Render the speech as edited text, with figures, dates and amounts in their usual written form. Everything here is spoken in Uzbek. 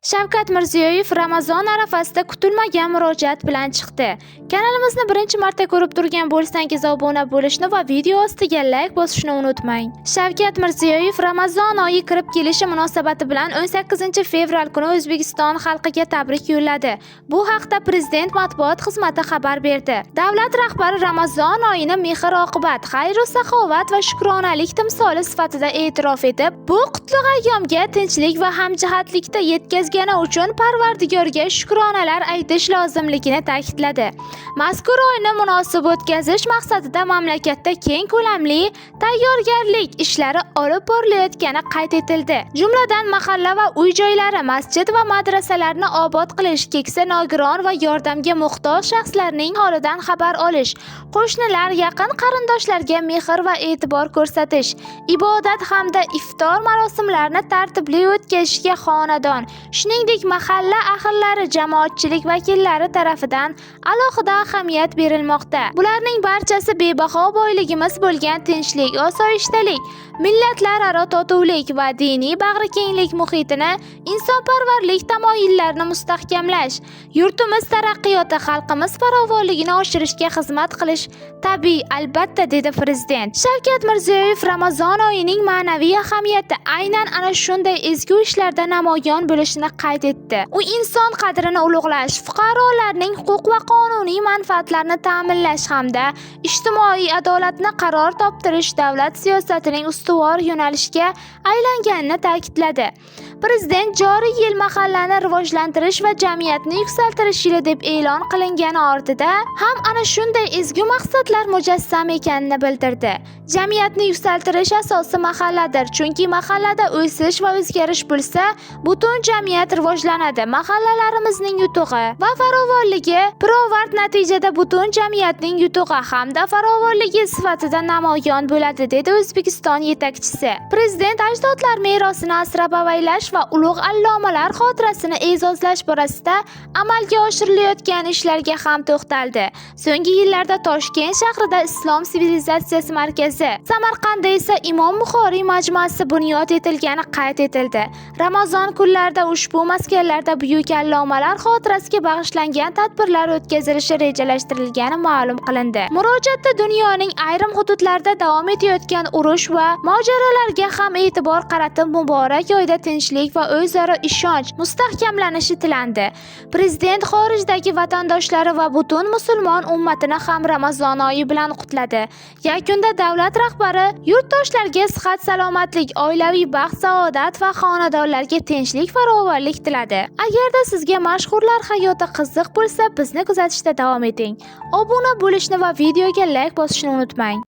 Shavkat Mirziyoyev Ramazon arafasida kutilmagan murojaat bilan chiqdi. Kanalimizni birinchi marta ko'rib turgan bo'lsangiz obuna bo'lishni va video ostiga like bosishni unutmang. Shavkat Mirziyoyev Ramazon oyi kirib kelishi munosabati bilan 18 fevral kuni O'zbekiston xalqiga tabrik yo'lladi. Bu haqda Prezident matbuot xizmati xabar berdi. Davlat rahbari Ramazon oyini mehr-oqibat, xayr-u saxovat va shukronalik timsoli sifatida e'tirof etib, bu qutlug' ayyomga tinchlik va hamjihatlikda yetkazgani uchun Parvardigorga shukronalar aytish lozimligini ta'kidladi. Mazkur oyni munosib o'tkazish maqsadida mamlakatda keng ko'lamli tayyorgarlik ishlari olib borilayotgani qayd etildi. Jumladan mahalla va uy-joylari, masjid va madrasalarni obod qilish, keksa, nogiron va yordamga muhtoj shaxslarning holidan xabar olish, qo'shnilar, yaqin qarindoshlarga mehr va e'tibor ko'rsatish, ibodat hamda iftor marosimlarini tartibli o'tkazishga xonadon, shuningdek mahalla ahllari, jamoatchilik vakillari tarafidan alohida ahamiyat berilmoqda. Bularning barchasi bebaho boyligimiz bo'lgan tinchlik, osoyishtalik, millatlararo totuvlik va diniy bag'rikenglik muhitini, insonparvarlik tamoyillarini mustahkamlash, yurtimiz taraqqiyoti, xalqimiz farovonligini oshirishga xizmat qilish tabiiy, albatta, dedi Prezident. Shavkat Mirziyoyev Ramazon oyining ma'naviy ahamiyati aynan ana shunday ezgu ishlarda namoyon bo'lishini qayd etdi. U inson qadrini ulug'lash, fuqarolarning huquq va qonuniy manfaatlarini ta'minlash hamda ijtimoiy adolatni qaror toptirish davlat siyosatining ustuvor yo'nalishiga aylanganini ta'kidladi. Prezident joriy yil mahallani rivojlantirish va jamiyatni yuksaltirish yili deb e'lon qilingani ortida ham ana shunday ezgu maqsadlar mujassam ekanini bildirdi. Jamiyatni yuksaltirish asosi mahalladir, chunki mahallada o'sish va o'zgarish bo'lsa, butun jamiyat rivojlanadi. Mahallalarimizning yutug'i va farovonligi pirovard natijada butun jamiyatning yutug'i hamda farovonligi sifatida namoyon bo'ladi, dedi O'zbekiston yetakchisi. Prezident ajdodlar merosini asrab-avaylash va ulug' allomalar xotirasini e'zozlash borasida amalga oshirilayotgan ishlarga ham to'xtaldi. So'nggi yillarda Toshkent shahrida Islom sivilizatsiyasi markazi, Samarqandda esa Imom Buxoriy majmuasi bunyod etilgani qayd etildi. Ramazon kunlarida ushbu maskanlarda buyuk allomalar xotirasiga bag'ishlangan tadbirlar o'tkazilishi rejalashtirilgani ma'lum qilindi. Murojaatda dunyoning ayrim hududlarida davom etayotgan urush va mojarolarga ham e'tibor qaratib, muborak oyda tinchlik va o'zaro ishonch mustahkamlanishi tilandi. Prezident xorijdagi vatandoshlari va butun musulmon ummatini ham Ramazon oyi bilan qutladi. Yakunda davlat rahbari yurtdoshlarga sihat, salomatlik, oilaviy baxt, saodat va xonadonlarga tinchlik, farovonlik tiladi. Agarda sizga mashhurlar hayoti qiziq bo'lsa, bizni kuzatishda davom eting. Obuna bo'lishni va videoga like bosishni unutmang.